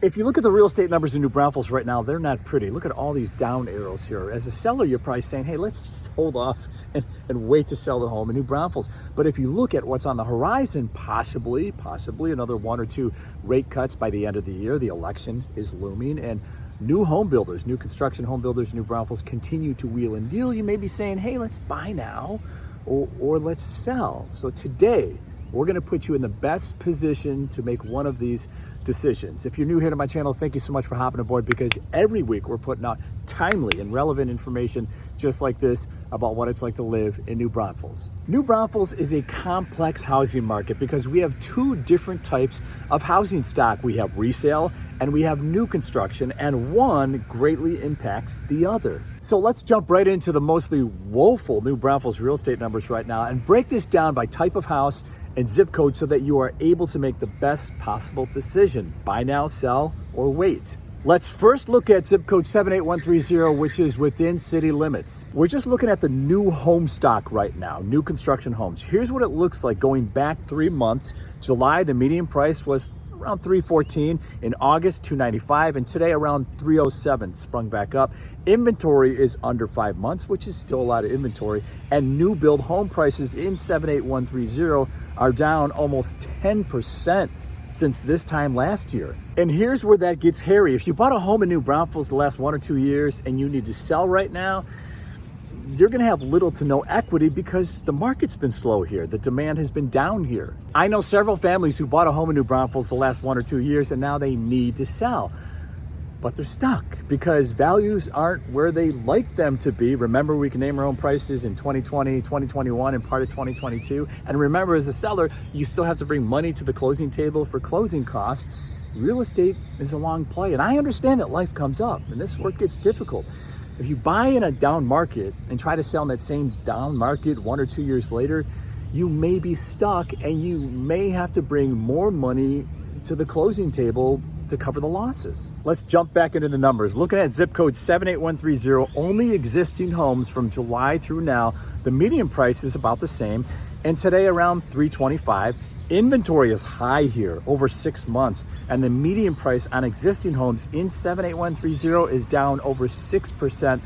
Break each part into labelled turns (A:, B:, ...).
A: If you look at the real estate numbers in New Braunfels right now, they're not pretty. Look at all these down arrows here. As a seller, you're probably saying, hey, let's just hold off and wait to sell the home in New Braunfels. But if you look at what's on the horizon, possibly another 1 or 2 rate cuts by the end of the year. The election is looming, and new home builders, new construction home builders in New Braunfels continue to wheel and deal. You may be saying, hey, let's buy now or let's sell. So today, we're going to put you in the best position to make one of these decisions. If you're new here to my channel, thank you so much for hopping aboard, because every week we're putting out timely and relevant information just like this about what it's like to live in New Braunfels. New Braunfels is a complex housing market because we have 2 different types of housing stock. We have resale and we have new construction, and one greatly impacts the other. So let's jump right into the mostly woeful New Braunfels real estate numbers right now and break this down by type of house and zip code so that you are able to make the best possible decision. Buy now, sell, or wait. Let's first look at zip code 78130, which is within city limits. We're just looking at the new home stock right now, new construction homes. Here's what it looks like going back 3 months. July, the median price was around $314, in August $295, and today around $307, sprung back up. Inventory is under 5 months, which is still a lot of inventory, and new build home prices in 78130 are down almost 10% since this time last year. And here's where that gets hairy. If you bought a home in New Braunfels the last 1 or 2 years and you need to sell right now, you're going to have little to no equity because the market's been slow here. The demand has been down here. I know several families who bought a home in New Braunfels the last 1 or 2 years, and now they need to sell. But they're stuck because values aren't where they like them to be. Remember, we can name our own prices in 2020, 2021, and part of 2022. And remember, as a seller, you still have to bring money to the closing table for closing costs. Real estate is a long play, and I understand that life comes up and this work gets difficult. If you buy in a down market and try to sell in that same down market 1 or 2 years later, you may be stuck and you may have to bring more money to the closing table to cover the losses. Let's jump back into the numbers. Looking at zip code 78130, only existing homes from July through now, the median price is about the same, and today around $325. Inventory is high here, over 6 months, and the median price on existing homes in 78130 is down over 6%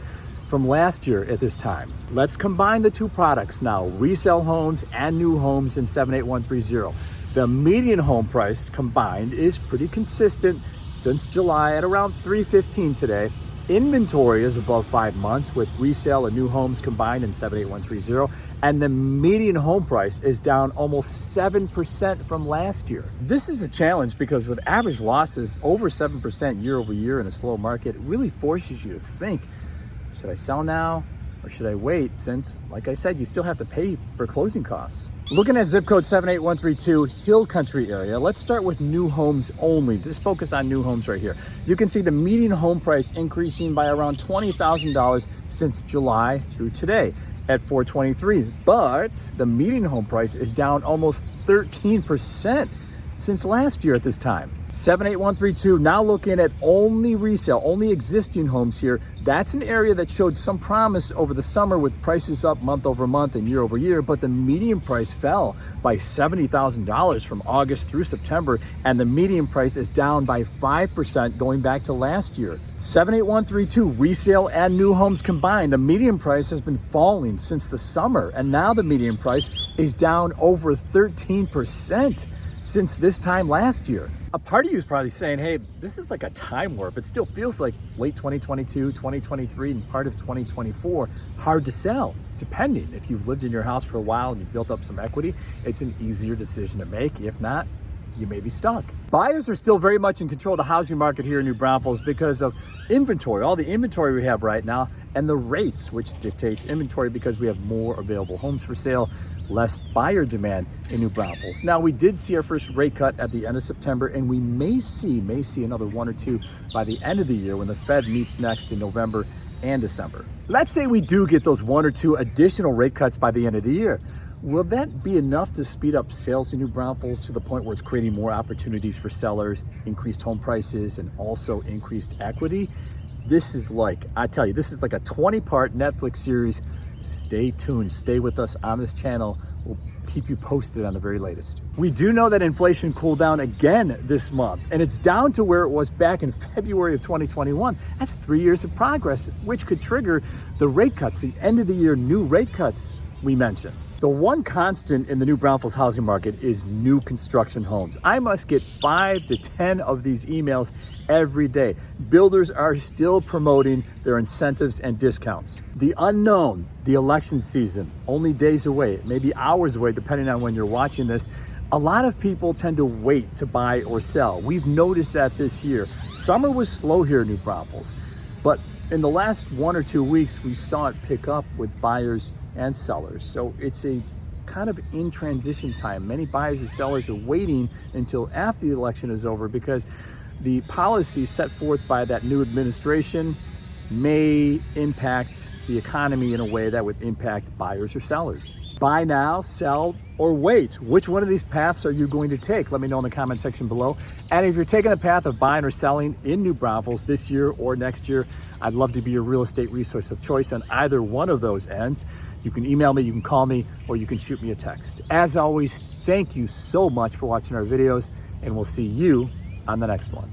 A: from last year at this time. Let's combine the 2 products now, resale homes and new homes in 78130. The median home price combined is pretty consistent since July at around $315 today. Inventory is above 5 months with resale and new homes combined in 78130, and the median home price is down almost 7% from last year. This is a challenge because with average losses over 7% year over year in a slow market, it really forces you to think, should I sell now or should I wait? Since, like I said, you still have to pay for closing costs. Looking at zip code 78132, Hill Country area, let's start with new homes only. Just focus on new homes right here. You can see the median home price increasing by around $20,000 since July through today at $423. But the median home price is down almost 13% since last year at this time. 78132, now looking at only resale, only existing homes here. That's an area that showed some promise over the summer with prices up month over month and year over year, but the median price fell by $70,000 from August through September, and the median price is down by 5% going back to last year. 78132, resale and new homes combined, the median price has been falling since the summer, and now the median price is down over 13% since this time last year. A part of you is probably saying, hey, this is like a time warp. It still feels like late 2022, 2023, and part of 2024, hard to sell. Depending, if you've lived in your house for a while and you've built up some equity, it's an easier decision to make. If not, you may be stuck. Buyers are still very much in control of the housing market here in New Braunfels because of inventory, all the inventory we have right now, and the rates, which dictates inventory because we have more available homes for sale, less buyer demand in New Braunfels. Now, we did see our first rate cut at the end of September, and we may see another 1 or 2 by the end of the year when the Fed meets next in November and December. Let's say we do get those 1 or 2 additional rate cuts by the end of the year. Will that be enough to speed up sales in New Braunfels to the point where it's creating more opportunities for sellers, increased home prices, and also increased equity? This is like, I tell you, this is like a 20-part Netflix series. Stay tuned. Stay with us on this channel. We'll keep you posted on the very latest. We do know that inflation cooled down again this month, and it's down to where it was back in February of 2021. That's 3 years of progress, which could trigger the rate cuts, the end of the year new rate cuts we mentioned. The one constant in the new Braunfels housing market is new construction homes. I must get 5 to 10 of these emails every day. Builders are still promoting their incentives and discounts. The unknown, the election season, only days away, maybe hours away, depending on when you're watching this. A lot of people tend to wait to buy or sell. We've noticed that this year. Summer was slow here in New Braunfels, but in the last 1 or 2 weeks, we saw it pick up with buyers and sellers. So it's a kind of in transition time. Many buyers and sellers are waiting until after the election is over because the policies set forth by that new administration may impact the economy in a way that would impact buyers or sellers. Buy now, sell, or wait. Which one of these paths are you going to take? Let me know in the comment section below. And if you're taking the path of buying or selling in New Braunfels this year or next year, I'd love to be your real estate resource of choice on either one of those ends. You can email me, you can call me, or you can shoot me a text. As always, thank you so much for watching our videos, and we'll see you on the next one.